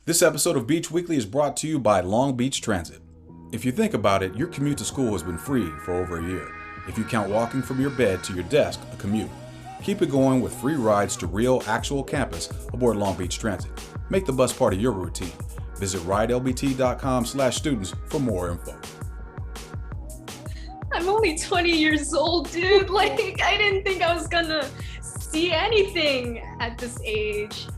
This episode of Beach Weekly is brought to you by Long Beach Transit. If you think about it, your commute to school has been free for over a year. If you count walking from your bed to your desk a commute, keep it going with free rides to real, actual campus aboard Long Beach Transit. Make the bus part of your routine. Visit ridelbt.com/students for more info. I'm only 20 years old, dude. I didn't think I was gonna see anything at this age.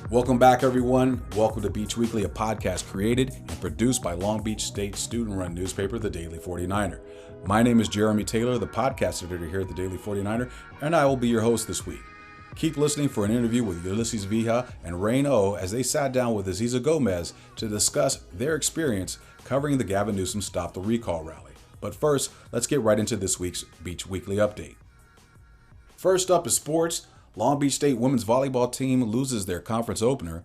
Welcome back, everyone. Welcome to Beach Weekly, a podcast created and produced by Long Beach State student-run newspaper, The Daily 49er. My name is Jeremy Taylor, the podcast editor here at The Daily 49er, and I will be your host this week. Keep listening for an interview with Ulysses and Reyn as they sat down with Aziza Gomez to discuss their experience covering the Gavin Newsom Stop the Recall rally. But first, let's get right into this week's Beach Weekly update. First up is sports. Long Beach State women's volleyball team loses their conference opener.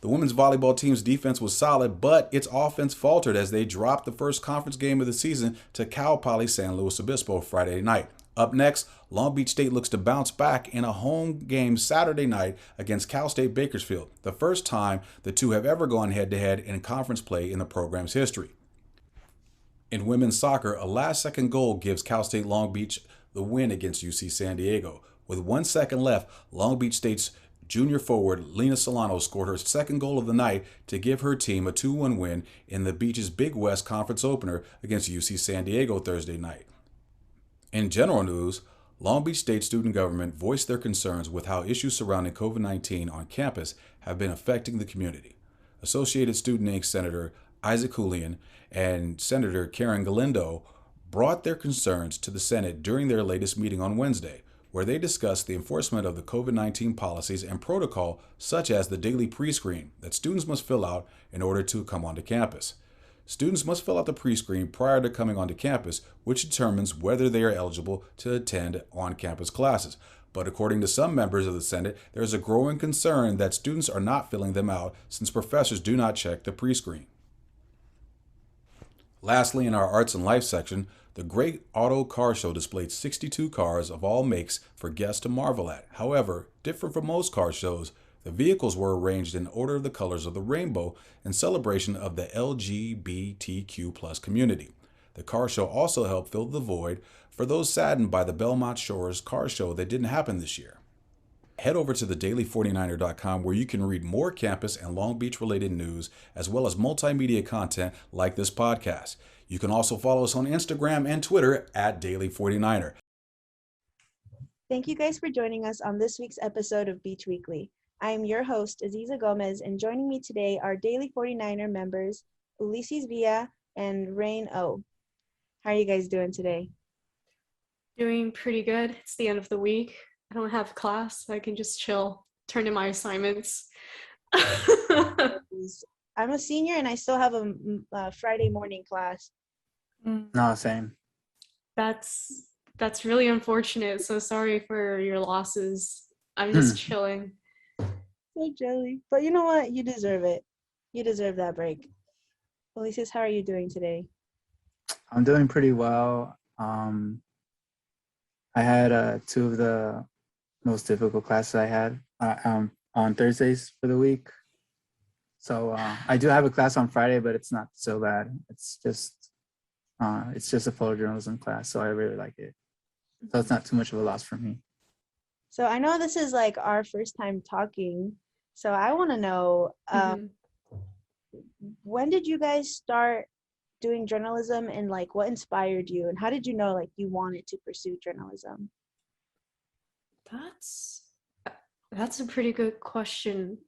The women's volleyball team's defense was solid, but its offense faltered as they dropped the first conference game of the season to Cal Poly San Luis Obispo Friday night. Up next, Long Beach State looks to bounce back in a home game Saturday night against Cal State Bakersfield, the first time the two have ever gone head-to-head in conference play in the program's history. In women's soccer, a last-second goal gives Cal State Long Beach the win against UC San Diego. With 1 second left, Long Beach State's junior forward Lena Solano scored her second goal of the night to give her team a 2-1 win in the Beach's Big West Conference opener against UC San Diego Thursday night. In general news, Long Beach State student government voiced their concerns with how issues surrounding COVID-19 on campus have been affecting the community. Associated Student Inc. Senator Isaac Julian and Senator Karen Galindo brought their concerns to the Senate during their latest meeting on Wednesday, where they discussed the enforcement of the COVID-19 policies and protocol, such as the daily pre-screen that students must fill out in order to come onto campus. Students must fill out the pre-screen prior to coming onto campus, which determines whether they are eligible to attend on-campus classes. But according to some members of the Senate, there is a growing concern that students are not filling them out since professors do not check the pre-screen. Lastly, in our Arts and Life section, the Great Auto Car Show displayed 62 cars of all makes for guests to marvel at. However, different from most car shows, the vehicles were arranged in order of the colors of the rainbow in celebration of the LGBTQ+ community. The car show also helped fill the void for those saddened by the Belmont Shores car show that didn't happen this year. Head over to thedaily49er.com where you can read more campus and Long Beach related news as well as multimedia content like this podcast. You can also follow us on Instagram and Twitter at Daily49er. Thank you guys for joining us on this week's episode of Beach Weekly. I am your host, Aziza Gomez, and joining me today are Daily 49er members, Ulysses and Reyn. How are you guys doing today? Doing pretty good. It's the end of the week. I don't have class, so I can just chill, turn in my assignments. I'm a senior and I still have a Friday morning class. No, same. That's really unfortunate. So sorry for your losses. I'm just chilling. So jelly. But you know what? You deserve it. You deserve that break. Ulysses, how are you doing today? I'm doing pretty well. I had two of the most difficult classes I had on Thursdays for the week. So I do have a class on Friday, but it's not so bad. It's just a photojournalism class, so I really like it. So it's not too much of a loss for me. So I know this is like our first time talking. So I want to know, when did you guys start doing journalism and like what inspired you and how did you know like you wanted to pursue journalism? That's a pretty good question.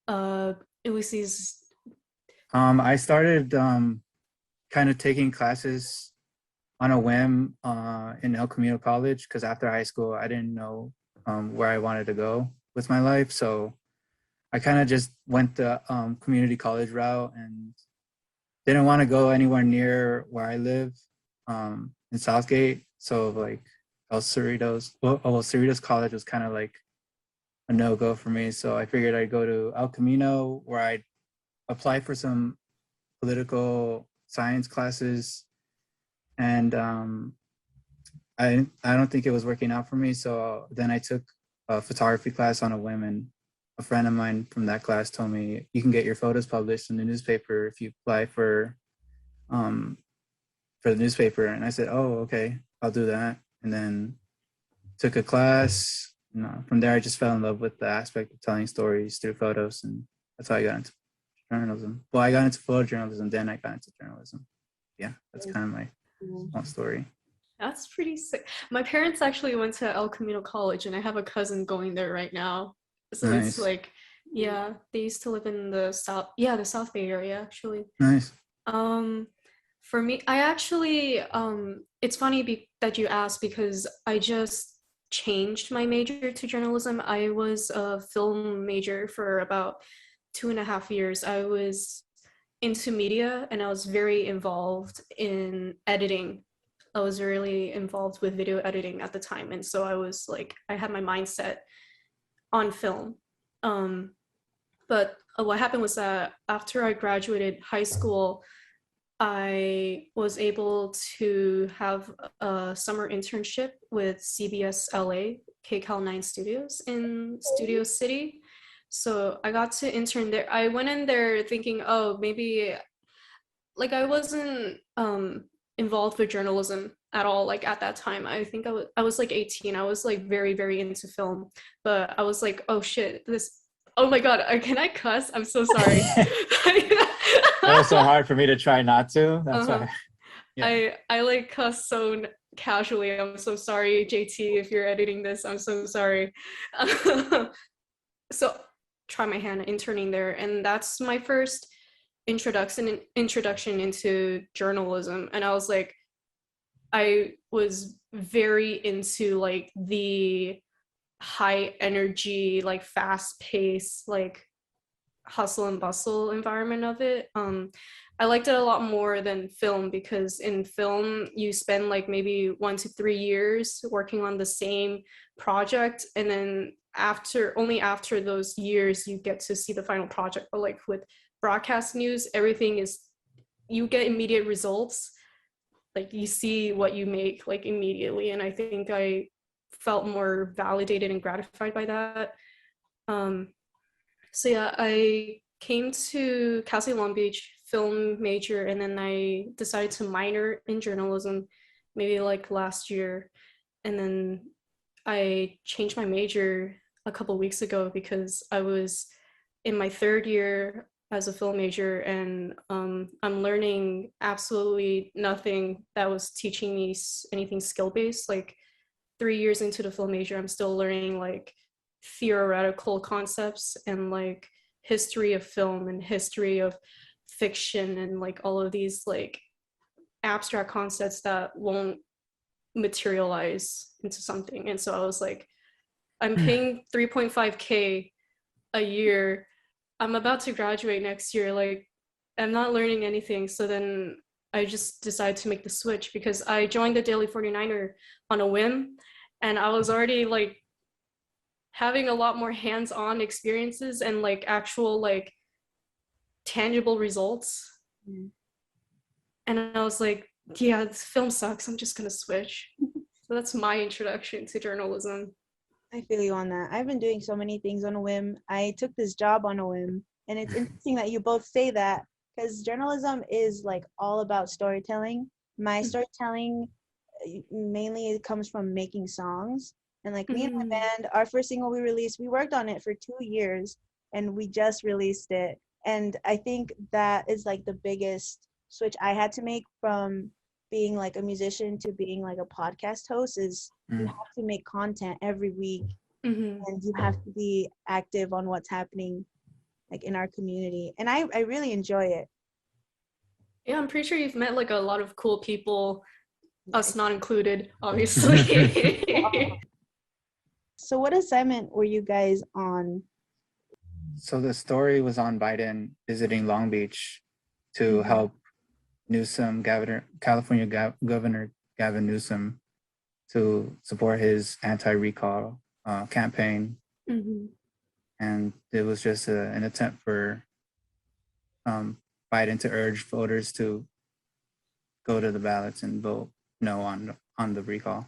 Ulysses. I started kind of taking classes on a whim in El Camino College because after high school I didn't know where I wanted to go with my life, so I kind of just went the community college route and didn't want to go anywhere near where I live in Southgate. So like Cerritos College was kind of like a no-go for me. So I figured I'd go to El Camino where I'd apply for some political science classes. And I don't think it was working out for me. So then I took a photography class on a whim and a friend of mine from that class told me you can get your photos published in the newspaper if you apply for the newspaper. And I said, oh, okay, I'll do that. And then took a class. From there, I just fell in love with the aspect of telling stories through photos. And that's how I got into journalism. Well, I got into photojournalism, then I got into journalism. Yeah, that's kind of my small story. That's pretty sick. My parents actually went to El Camino College, and I have a cousin going there right now. So Nice. It's like, yeah, they used to live in the South Bay area, actually. Nice. For me, I actually, it's funny that you asked, because I just changed my major to journalism. I was a film major for about 2.5 years. I was into media, and I was very involved in editing. I was really involved with video editing at the time. And so I was like, I had my mindset on film. But what happened was that after I graduated high school, I was able to have a summer internship with CBS LA, KCAL 9 Studios in Studio City. So I got to intern there. I went in there thinking, oh, maybe, like, I wasn't involved with journalism at all, like, at that time. I think I was like 18. I was like very, very into film, but I was like, oh shit, oh my god, can I cuss? I'm so sorry. That was so hard for me to try not to. That's why. Yeah. I like cuss so casually. I'm so sorry, JT, if you're editing this. I'm so sorry. So try my hand interning there, and that's my first introduction into journalism. And I was like, I was very into like the high energy, like fast pace, like hustle and bustle environment of it. I liked it a lot more than film, because in film you spend like maybe 1 to 3 years working on the same project, and then only after those years you get to see the final project. But like with broadcast news, everything is, you get immediate results. Like you see what you make like immediately, and I think I felt more validated and gratified by that. So yeah, I came to Cal State Long Beach, film major, and then I decided to minor in journalism maybe like last year. And then I changed my major a couple weeks ago because I was in my 3rd year as a film major, and I'm learning absolutely nothing that was teaching me anything skill-based. Like 3 years into the film major, I'm still learning like theoretical concepts and like history of film and history of fiction and like all of these like abstract concepts that won't materialize into something. And so I was like, I'm paying 3.5K a year. I'm about to graduate next year. Like, I'm not learning anything. So then I just decided to make the switch, because I joined the Daily 49er on a whim, and I was already like having a lot more hands-on experiences and like actual like tangible results. And I was like, yeah, this film sucks, I'm just gonna switch. So that's my introduction to journalism. I feel you on that. I've been doing so many things on a whim. I took this job on a whim, and it's interesting that you both say that, because journalism is like all about storytelling. My storytelling mainly comes from making songs. And like me and my band, our first single we released, we worked on it for 2 years, and we just released it. And I think that is like the biggest switch I had to make from being like a musician to being like a podcast host, is you have to make content every week, and you have to be active on what's happening like in our community. And I really enjoy it. Yeah, I'm pretty sure you've met like a lot of cool people, us not included, obviously. So what assignment were you guys on? So the story was on Biden visiting Long Beach to help Newsom, California Governor Gavin Newsom, to support his anti-recall campaign. And it was just an attempt for Biden to urge voters to go to the ballots and vote no on the recall.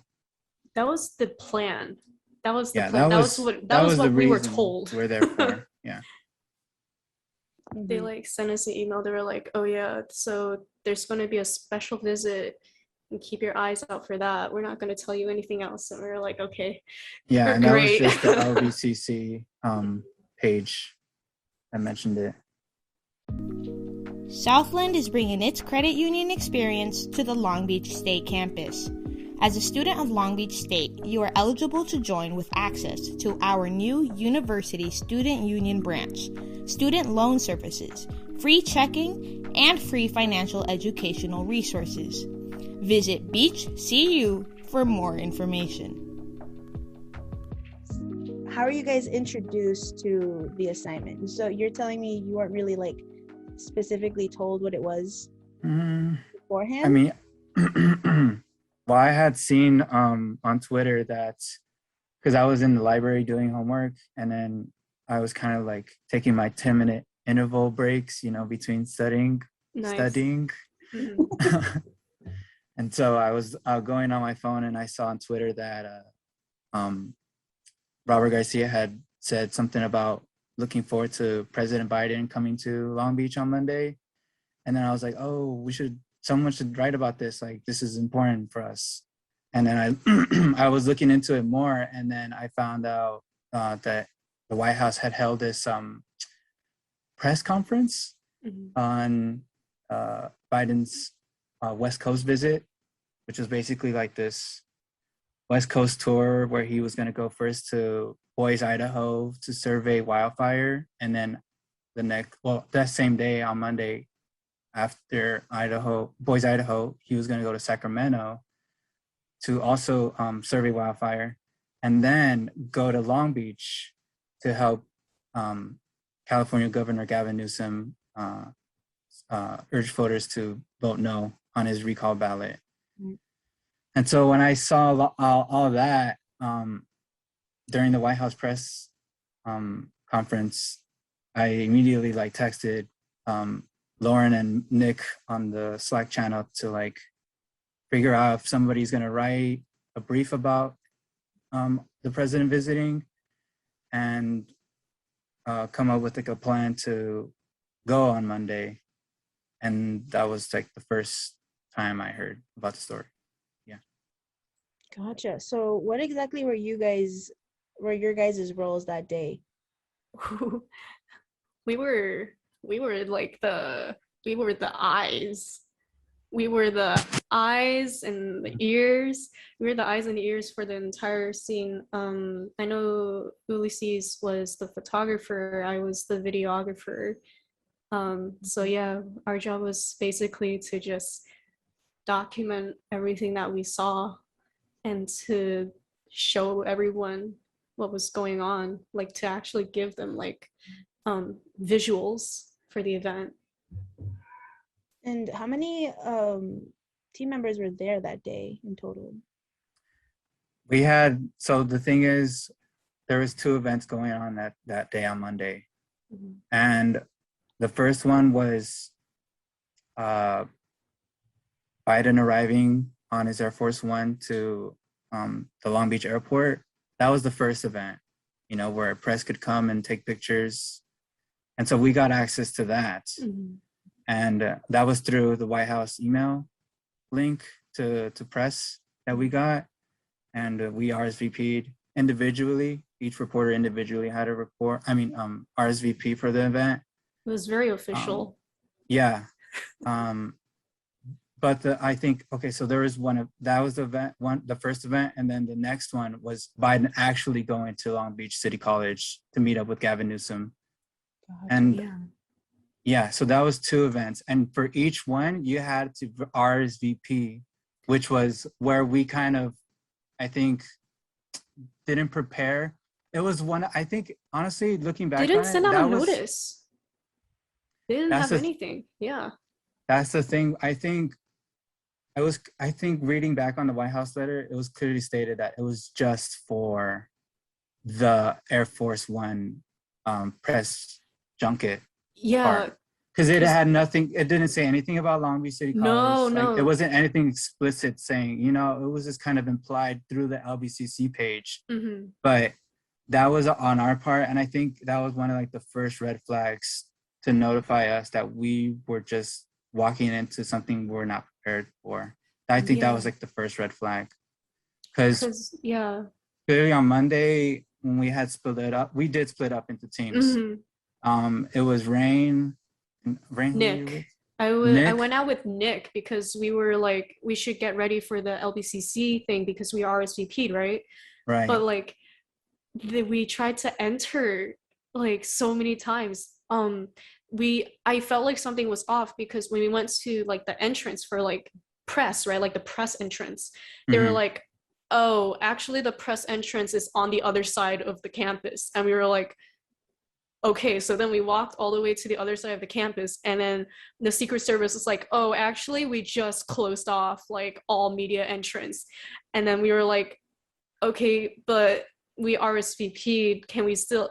That was the plan. That was the Yeah, plan. That was the what we were reason told. we're there for. Yeah. They like sent us an email. They were like, "Oh yeah, so there's going to be a special visit, and keep your eyes out for that. We're not going to tell you anything else." And we were like, "Okay, Yeah, and that was great." just the LBCC page that mentioned it. Southland is bringing its credit union experience to the Long Beach State campus. As a student of Long Beach State, you are eligible to join with access to our new University Student Union branch, student loan services, free checking, and free financial educational resources. Visit Beach CU for more information. How are you guys introduced to the assignment? So you're telling me you weren't really like specifically told what it was beforehand? I mean, well, I had seen on Twitter that, because I was in the library doing homework, and then I was kind of like taking my 10-minute interval breaks, between studying. Mm-hmm. And so I was going on my phone, and I saw on Twitter that Robert Garcia had said something about looking forward to President Biden coming to Long Beach on Monday. And then I was like, oh, someone should write about this. Like, this is important for us. And then I was looking into it more. And then I found out that the White House had held this press conference on Biden's West Coast visit, which was basically like this West Coast tour where he was going to go first to Boise, Idaho to survey wildfire. And then that same day on Monday, after Boise, Idaho, he was going to go to Sacramento to also survey wildfire, and then go to Long Beach to help California Governor Gavin Newsom urge voters to vote no on his recall ballot. And so when I saw all of that during the White House press conference, I immediately texted Lauren and Nick on the Slack channel to figure out if somebody's going to write a brief about the president visiting, and come up with a plan to go on Monday. And that was the first time I heard about the story. Yeah. Gotcha. So what exactly were your guys' roles that day? we were the eyes. We were the eyes and the ears. We were the eyes and ears for the entire scene. I know Ulysses was the photographer. I was the videographer. So yeah, our job was basically to just document everything that we saw and to show everyone what was going on, to actually give them visuals for the event. And how many team members were there that day in total? So the thing is, there was 2 events going on that day on Monday. And the first one was Biden arriving on his Air Force One to the Long Beach airport. That was the first event, where press could come and take pictures. And so we got access to that. And that was through the White House email link to press that we got. And we RSVP'd individually. Each reporter individually had a RSVP for the event. It was very official. Yeah. But I think, so there was that was the first event. And then the next one was Biden actually going to Long Beach City College to meet up with Gavin Newsom. Yeah, so that was 2 events. And for each one, you had to RSVP, which was where we kind of, I think, didn't prepare. It was one, I think, honestly, looking back, they didn't send out a notice. They didn't have anything. Yeah. That's the thing. I think reading back on the White House letter, it was clearly stated that it was just for the Air Force One press junket. Yeah, Because it had nothing, it didn't say anything about Long Beach City College. No. Like, it wasn't anything explicit saying, you know, it was just kind of implied through the LBCC page. Mm-hmm. But that was on our part. And I think that was one of like the first red flags to notify us that we were just walking into something we're not prepared for. I think that was like the first red flag. Because clearly on Monday, when we had split it up, we did split up into teams. Mm-hmm. It was Reyn, Nick. I went out with Nick because we were like, we should get ready for the LBCC thing because we RSVP'd, right? Right. But like, we tried to enter like so many times. I felt like something was off because when we went to like the entrance for like press, right? Like the press entrance, they were like, oh, actually the press entrance is on the other side of the campus. And we were like, okay, so then we walked all the way to the other side of the campus, and then the Secret Service was like, oh, actually, we just closed off like all media entrance. And then we were like, okay, but we RSVP'd,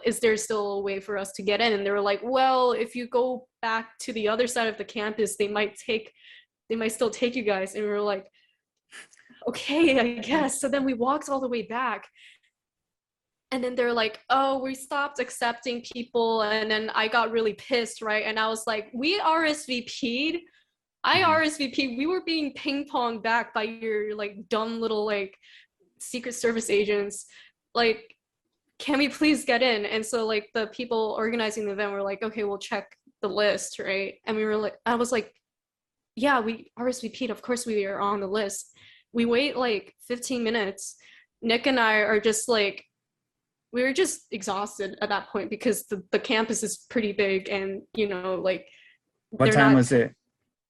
is there still a way for us to get in? And they were like, well, if you go back to the other side of the campus, they might still take you guys. And we were like, okay, I guess. So then we walked all the way back. And then they're like, oh, we stopped accepting people. And then I got really pissed, right? And I was like, we RSVP'd. RSVP'd. We were being ping-ponged back by your like dumb little like Secret Service agents. Like, can we please get in? And so like the people organizing the event were like, okay, we'll check the list, right? And we were like, I was like, yeah, we RSVP'd. Of course we are on the list. We wait like 15 minutes. Nick and I are just like, we were just exhausted at that point because the campus is pretty big, and you know, like, what time was it?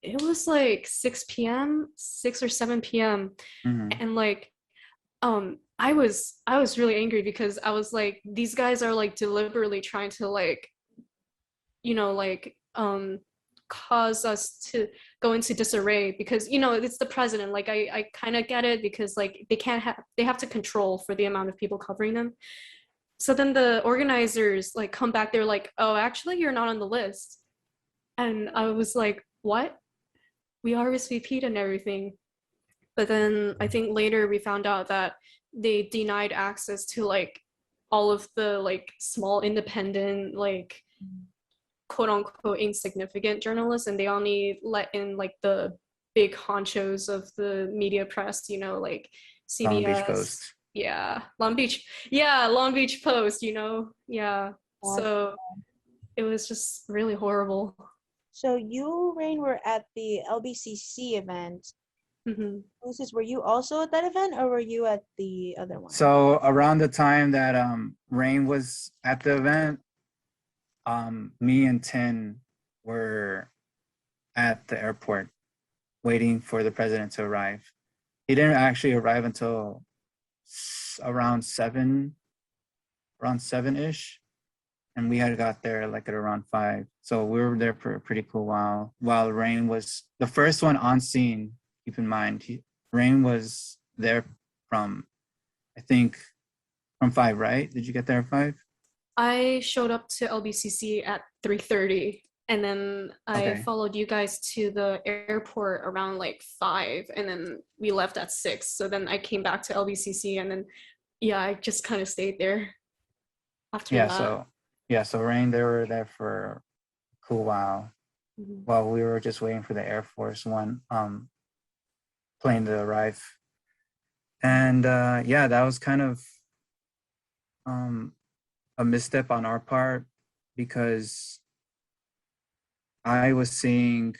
It was like 6 p.m., 6 or 7 p.m. And like, I was really angry because I was like, these guys are like deliberately trying to like, you know, like cause us to go into disarray because, you know, it's the president. Like I kind of get it because like they have to control for the amount of people covering them. So then the organizers like come back, they're like, oh, actually you're not on the list. And I was like, what? We RSVP'd and everything. But then I think later we found out that they denied access to like all of the like small independent, like quote unquote insignificant journalists, and they only let in like the big honchos of the media press, you know, like CBS. Long Beach Post. Long Beach Post, you know. So it was just really horrible. So you, Reyn, were at the LBCC event. Ulysses, were you also at that event, or were you at the other one? So around the time that Reyn was at the event, me and Tin were at the airport waiting for the president to arrive. He didn't actually arrive until around 7-ish, and we had got there like at around 5. So we were there for a pretty cool while Reyn was the first one on scene. Keep in mind, Reyn was there from, I think, from 5, right? Did you get there at 5? I showed up to LBCC at 3:30, and then I followed you guys to the airport around like 5, and then we left at 6. So then I came back to LBCC, and then I just kind of stayed there after that. So Reyn, they were there for a cool while while we were just waiting for the Air Force One plane to arrive. And that was kind of a misstep on our part because I was seeing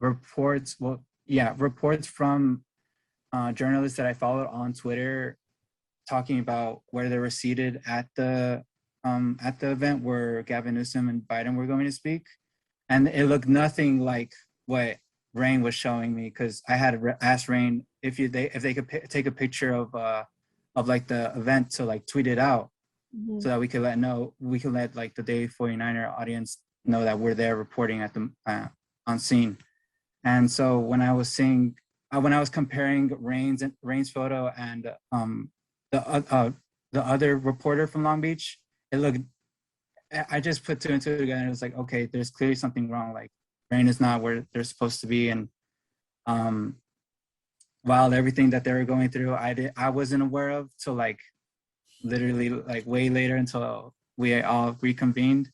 reports from journalists that I followed on Twitter talking about where they were seated at the event where Gavin, Newsom, and Biden were going to speak, and it looked nothing like what Reyn was showing me, because I had asked Reyn if they could take a picture of like the event to like tweet it out, so that we could let like the Daily 49er audience know that we're there reporting at the on scene. And so when I was comparing Reyn's photo and the other reporter from Long Beach, it looked I just put two and two together, and it was like, okay, there's clearly something wrong. Like, Reyn is not where they're supposed to be, and while everything that they were going through, I wasn't aware of till like literally like way later until we all reconvened.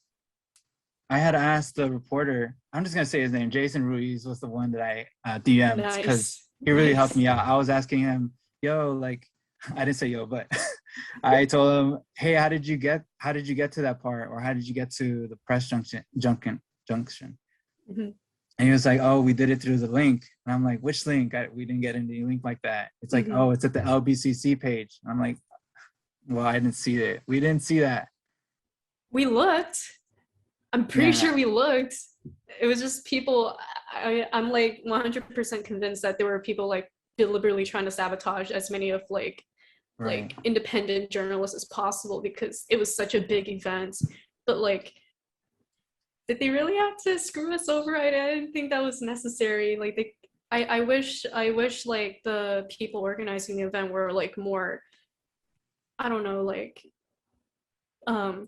I had asked the reporter, I'm just gonna say his name, Jason Ruiz was the one that I DM'd because he really helped me out. I was asking him, yo, like, I didn't say yo, but I told him, hey, how did you get to that part, or how did you get to the press junction? Mm-hmm. And he was like, oh, we did it through the link. And I'm like, which link? We didn't get any link like that. It's like, oh, it's at the LBCC page. And I'm like, well, I didn't see it. We didn't see that. We looked. I'm pretty sure we looked. It was just people. I'm like 100% convinced that there were people like deliberately trying to sabotage as many of like independent journalists as possible because it was such a big event. But like, did they really have to screw us over? I didn't think that was necessary. Like, I wish like the people organizing the event were like more, I don't know, like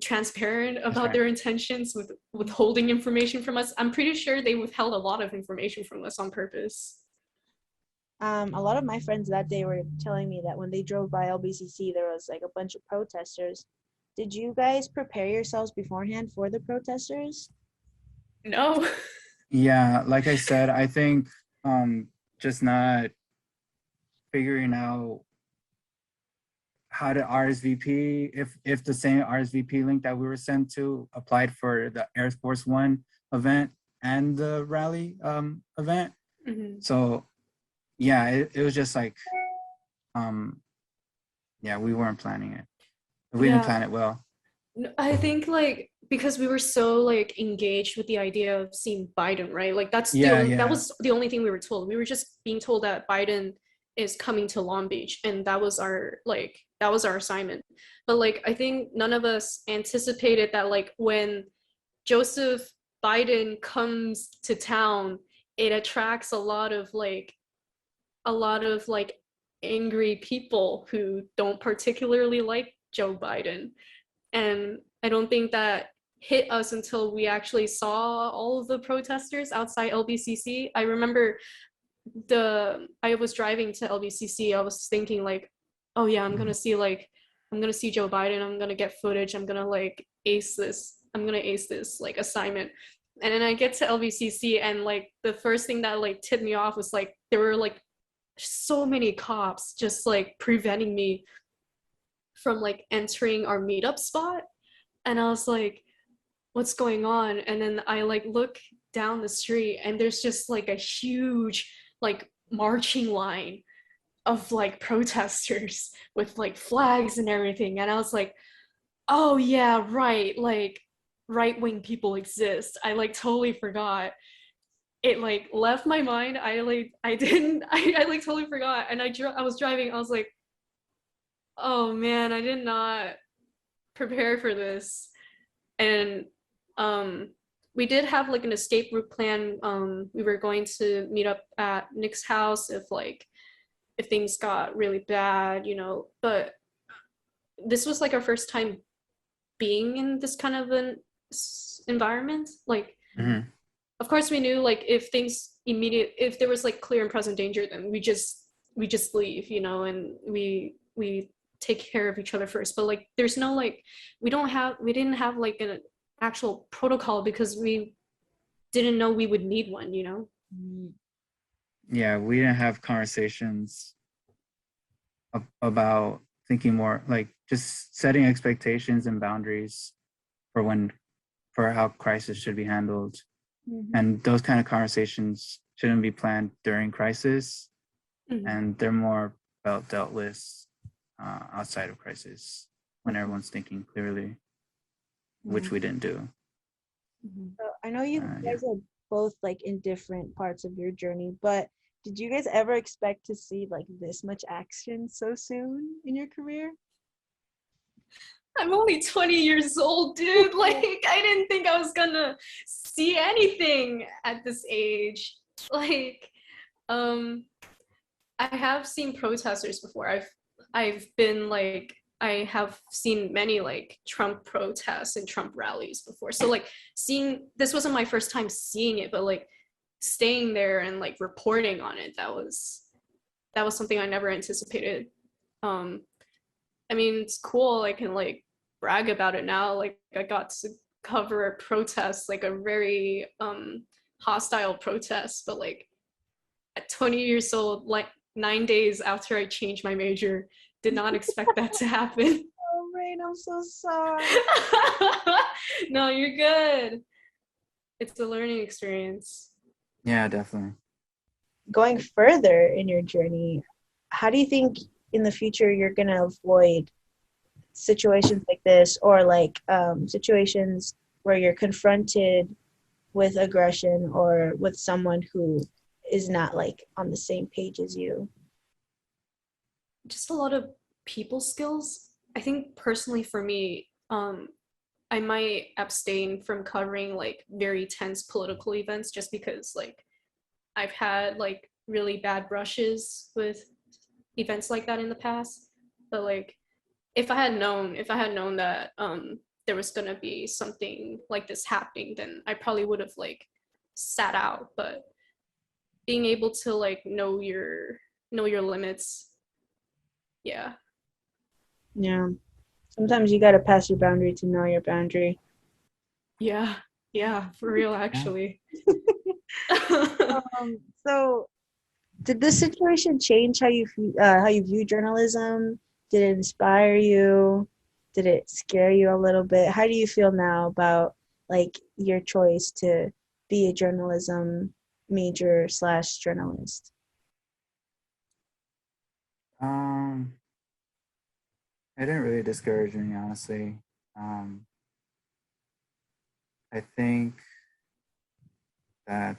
transparent about their intentions with withholding information from us. I'm pretty sure they withheld a lot of information from us on purpose. A lot of my friends that day were telling me that when they drove by LBCC, there was like a bunch of protesters. Did you guys prepare yourselves beforehand for the protesters? No. Yeah, like I said, I think just not figuring out how to RSVP, if the same RSVP link that we were sent to applied for the Air Force One event and the rally event. So yeah, it was just like yeah, we weren't planning it. We didn't plan it well. I think like because we were so like engaged with the idea of seeing Biden, right? Like that was the only thing we were told. We were just being told that Biden is coming to Long Beach, and that was our assignment. But like I think none of us anticipated that like when Joseph Biden comes to town, it attracts a lot of angry people who don't particularly like Joe Biden. And I don't think that hit us until we actually saw all of the protesters outside LBCC. I remember I was driving to LBCC. I was thinking like, oh yeah, I'm gonna see Joe Biden. I'm gonna get footage. I'm gonna like ace this like assignment. And then I get to LBCC, and like the first thing that like tipped me off was like there were like so many cops just like preventing me from like entering our meetup spot. And I was like, what's going on? And then I like look down the street, and there's just like a huge like marching line of like protesters with like flags and everything. And I was like, oh yeah, right, like right-wing people exist. I like totally forgot. It like left my mind. I like totally forgot. And I was driving, I was like, oh man, I did not prepare for this. And we did have like an escape route plan. We were going to meet up at Nick's house if things got really bad, you know, but this was like our first time being in this kind of an environment. Like, of course we knew like if there was like clear and present danger, then we just leave, you know, and we take care of each other first. But like there's no like we didn't have like an actual protocol because we didn't know we would need one, you know. Yeah, we didn't have conversations about thinking more like just setting expectations and boundaries for how crisis should be handled. And those kind of conversations shouldn't be planned during crisis, and they're more dealt with outside of crisis when everyone's thinking clearly, which we didn't do. So I know you guys are both like in different parts of your journey, but did you guys ever expect to see like this much action so soon in your career? I'm only 20 years old, dude. Like I didn't think I was gonna see anything at this age. Like I have seen protesters before. I've I have seen many like Trump protests and Trump rallies before. So like this wasn't my first time seeing it, but like staying there and like reporting on it, that was something I never anticipated. I mean, it's cool. I can like brag about it now. Like I got to cover a protest, like a very hostile protest, but like at 20 years old, like 9 days after I changed my major, did not expect that to happen. Oh, Reyn, I'm so sorry. No, you're good. It's a learning experience. Yeah, definitely. Going further in your journey, how do you think in the future you're going to avoid situations like this, or like situations where you're confronted with aggression or with someone who is not like on the same page as you? Just a lot of people skills. I think personally for me, I might abstain from covering like very tense political events just because like I've had like really bad brushes with events like that in the past. But like if I had known that there was gonna be something like this happening, then I probably would have like sat out. But being able to like know your limits, yeah. Yeah. Sometimes you got to pass your boundary to know your boundary. Yeah, for real, actually. So did this situation change how you view journalism? Did it inspire you? Did it scare you a little bit? How do you feel now about like your choice to be a journalism major / journalist? It didn't really discourage me, honestly. I think that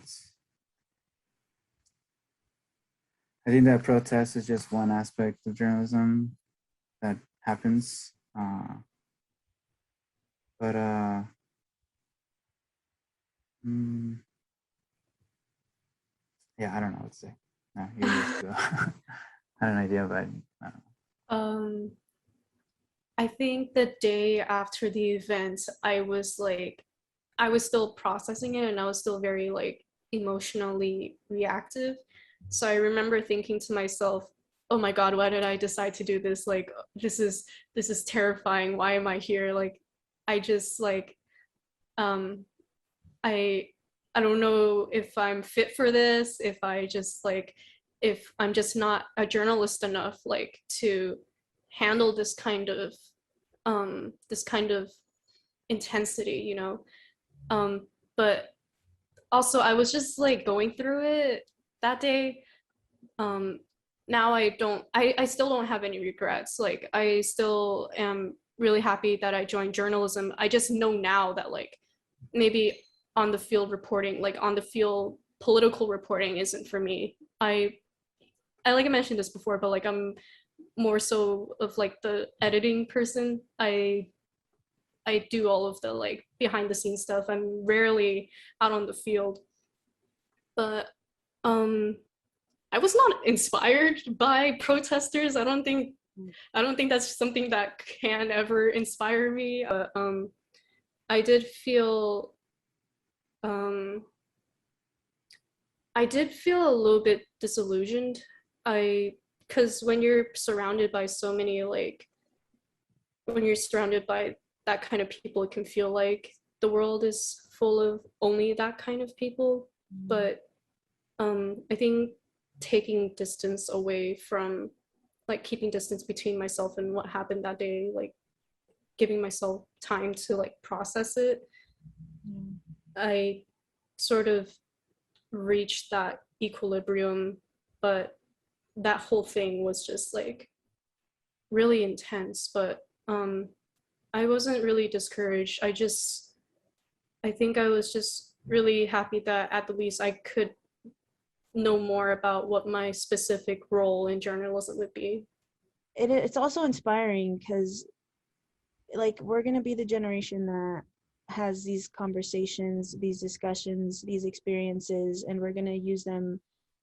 protest is just one aspect of journalism that happens. But yeah, I don't know what to say. No, you just go. I had an idea, but I don't know. I think the day after the event, I was still processing it, and I was still very like emotionally reactive. So I remember thinking to myself, oh my God, why did I decide to do this? Like, this is terrifying. Why am I here? Like, I just like, I don't know if I'm fit for this, if I'm just not a journalist enough, like to handle this kind of intensity, you know. But also I was just like going through it that day. Now I still don't have any regrets. Like I still am really happy that I joined journalism. I just know now that like maybe on the field reporting, like on the field political reporting isn't for me. I like I mentioned this before, but like I'm more so of like the editing person. I do all of the like behind the scenes stuff. I'm rarely out on the field. But I was not inspired by protesters. I don't think that's something that can ever inspire me. But I did feel a little bit disillusioned. Because when you're surrounded by so many like when you're surrounded by that kind of people, it can feel like the world is full of only that kind of people. But I think taking distance away from, like keeping distance between myself and what happened that day, like giving myself time to like process it, I sort of reached that equilibrium. But that whole thing was just like really intense. But I wasn't really discouraged. I think I was just really happy that at the least I could know more about what my specific role in journalism would be. It's also inspiring because like we're going to be the generation that has these conversations, these discussions, these experiences, and we're going to use them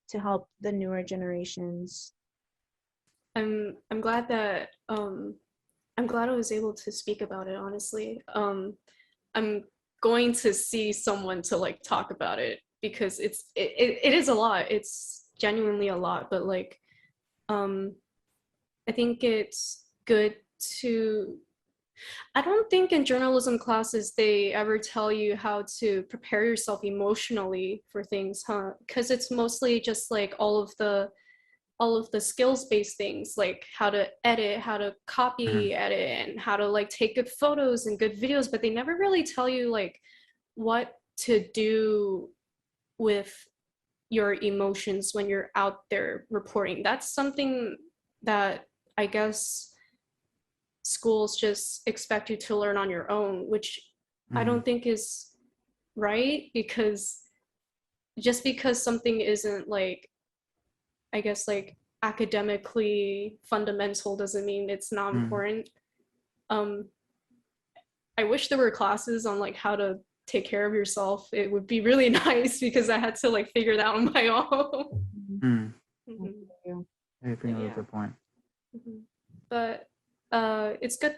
to help the newer generations. I'm glad that I'm glad I was able to speak about it, honestly. I'm going to see someone to like talk about it because it is a lot. It's genuinely a lot, but like I think it's good to, I don't think in journalism classes they ever tell you how to prepare yourself emotionally for things, huh? Because it's mostly just like all of the skills-based things, like how to edit, how to copy edit, and how to like take good photos and good videos, but they never really tell you like what to do with your emotions when you're out there reporting. That's something that I guess schools just expect you to learn on your own, which I don't think is right, because just because something isn't like, I guess like academically fundamental doesn't mean it's not important. I wish there were classes on like how to take care of yourself. It would be really nice because I had to like figure that out on my own. I think that's a point. But it's good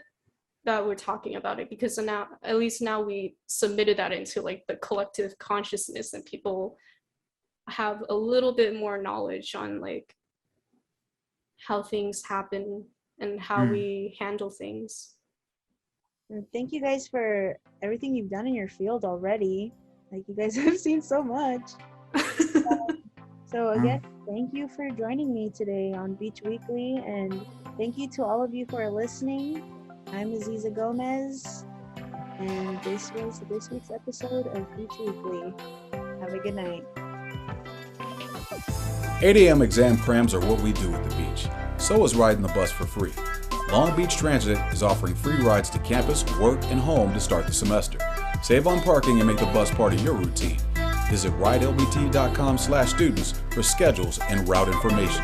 that we're talking about it, because now, at least now, we submitted that into like the collective consciousness, and people have a little bit more knowledge on like how things happen and how we handle things. Thank you guys for everything you've done in your field already. Like, you guys have seen so much. So again, thank you for joining me today on Beach Weekly, and thank you to all of you for listening. I'm Aziza Gomez, and this was this week's episode of Beach Weekly. Have a good night. 8 a.m. exam crams are what we do at the beach. So is riding the bus for free. Long Beach Transit is offering free rides to campus, work, and home to start the semester. Save on parking and make the bus part of your routine. Visit ridelbt.com/students for schedules and route information.